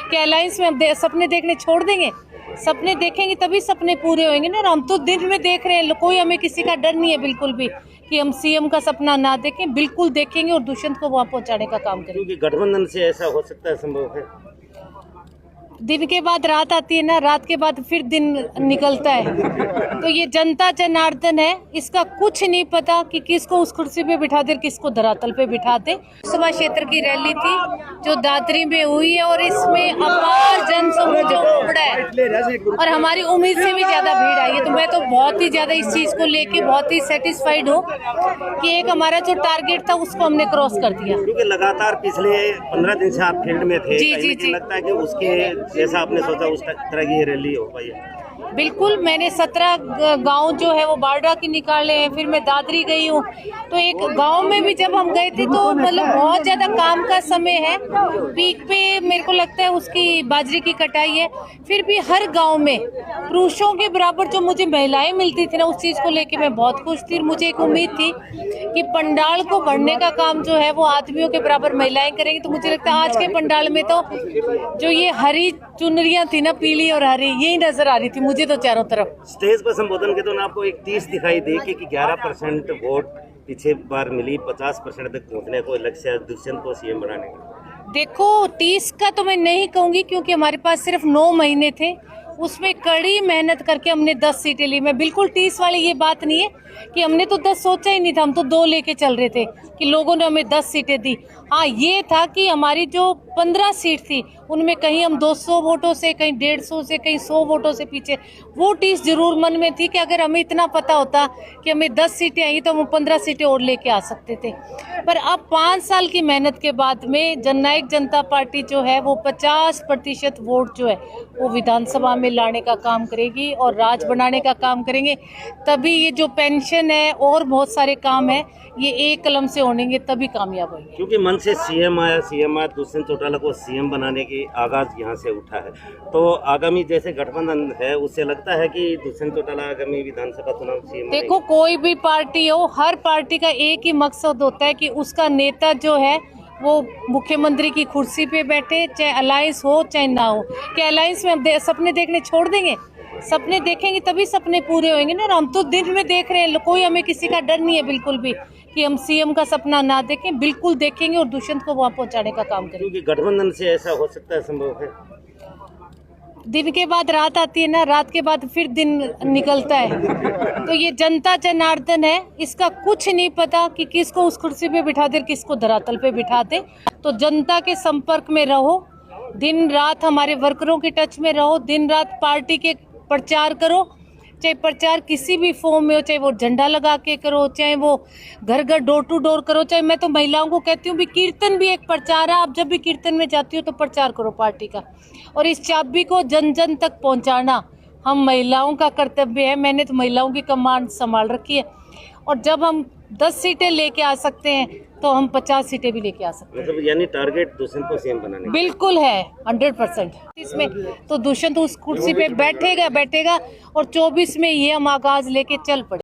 क्या अलायंस में हम सपने देखने छोड़ देंगे? सपने देखेंगे तभी सपने पूरे होंगे ना। हम तो दिन में देख रहे हैं, कोई हमें किसी का डर नहीं है बिल्कुल भी कि हम सीएम का सपना ना देखें। बिल्कुल देखेंगे और दुष्यंत को वहां पहुंचाने का काम करेंगे। क्योंकि गठबंधन से ऐसा हो सकता है, संभव है। दिन के बाद रात आती है ना, रात के बाद फिर दिन निकलता है। तो ये जनता जनार्दन है, इसका कुछ नहीं पता कि किसको उस कुर्सी पे बिठा दे, किसको धरातल पे बिठा दे। लोकसभा क्षेत्र की रैली थी जो दादरी में हुई है और इसमें अपार जनसमूह जो उमड़ा है और हमारी उम्मीद से भी ज्यादा भीड़ आई है। तो मैं तो बहुत ही ज्यादा इस चीज को लेके बहुत ही सेटिस्फाइड हूँ कि एक हमारा जो टारगेट था उसको हमने क्रॉस कर दिया। क्योंकि लगातार पिछले 15 दिन से आप फील्ड में थे। जी। लगता है कि उसके जैसा आपने सोचा उस तरह की रैली हो पाई है? बिल्कुल, मैंने 17 गांव जो है वो बारडा की निकाले हैं, फिर मैं दादरी गई हूँ। तो एक गांव में भी जब हम गए थे तो मतलब बहुत ज्यादा काम का समय है, पीक पे मेरे को लगता है उसकी बाजरे की कटाई है। फिर भी हर गांव में पुरुषों के बराबर जो मुझे महिलाएं मिलती थी ना, उस चीज को लेके मैं बहुत खुश थी। मुझे एक उम्मीद थी कि पंडाल को भरने का काम जो है वो आदमियों के बराबर महिलाएं करेंगी। तो मुझे लगता है आज के पंडाल में तो जो ये हरी चुनरियां थी ना, पीली और हरी, यही नजर आ रही थी मुझे तो चारों तरफ। स्टेज पर संबोधन के दौरान आपको एक 30 दिखाई दे कि 11% वोट पीछे बार मिली, 50% तक पहुंचने को लक्ष्य है दुष्यंत को सीएम बनाने का। देखो 30 का तो मैं नहीं कहूंगी क्योंकि हमारे पास सिर्फ 9 महीने थे, उसमें कड़ी मेहनत करके हमने 10 सीटें ली। मैं बिल्कुल 30 वाली ये बात नहीं है कि हमने तो 10 सोचा ही नहीं था, हम तो 2 लेके चल रहे थे कि लोगों ने हमें 10 सीटें दी। हाँ, ये था कि हमारी जो 15 सीट थी उनमें कहीं हम 200 वोटों से, कहीं 150 से, कहीं 100 वोटों से पीछे। वो टीस जरूर मन में थी कि अगर हमें इतना पता होता कि हमें 10 सीटें आई तो हम 15 सीटें और लेके आ सकते थे। पर अब 5 साल की मेहनत के बाद में जननायक जनता पार्टी जो है वो 50% वोट जो है वो विधानसभा में लाने का काम करेगी और राज बनाने का काम करेंगे। तभी ये जो पेंशन है और बहुत सारे काम है ये एक कलम से होंगे, तभी कामयाब होंगे। क्योंकि मन से सीएम आया दुष्यंत चौटाला को सीएम बनाने की आगाज यहाँ से उठा है। तो आगामी जैसे गठबंधन है उससे लगता है कि दुष्यंत चौटाला आगामी विधानसभा चुनाव सीएम। देखो कोई भी पार्टी हो, हर पार्टी का एक ही मकसद होता है कि उसका नेता जो है वो मुख्यमंत्री की कुर्सी पे बैठे, चाहे अलायंस हो चाहे ना हो। क्या अलायंस में हम सपने देखने छोड़ देंगे? सपने देखेंगे तभी सपने पूरे होंगे ना। हम तो दिन में देख रहे हैं, कोई हमें किसी का डर नहीं है बिल्कुल भी कि हम सीएम का सपना ना देखें। बिल्कुल देखेंगे और दुष्यंत को वहां पहुंचाने का काम करेंगे। क्योंकि गठबंधन से ऐसा हो सकता है, संभव है। दिन के बाद रात आती है ना, रात के बाद फिर दिन निकलता है। तो ये जनता जनार्दन है, इसका कुछ नहीं पता कि किसको उस कुर्सी पे बिठा दे, किसको धरातल पे बिठा दे। तो जनता के संपर्क में रहो, दिन रात हमारे वर्करों के टच में रहो, दिन रात पार्टी के प्रचार करो। चाहे प्रचार किसी भी फॉर्म में हो, चाहे वो झंडा लगा के करो, चाहे वो घर घर डोर टू डोर करो, चाहे मैं तो महिलाओं को कहती हूँ भी कीर्तन भी एक प्रचार है। आप जब भी कीर्तन में जाती हो तो प्रचार करो पार्टी का, और इस चाबी को जन जन तक पहुँचाना हम महिलाओं का कर्तव्य है। मैंने तो महिलाओं की कमान संभाल रखी है और जब हम 10 सीटें लेके आ सकते हैं तो हम 50 सीटें भी लेके आ सकते हैं। मतलब यानी टारगेट दुष्यंत को सीएम बनाने बिल्कुल है 100%। इसमें तो दुष्यंत उस कुर्सी पे बैठेगा और 24 में ये हम आगाज लेके चल पड़े।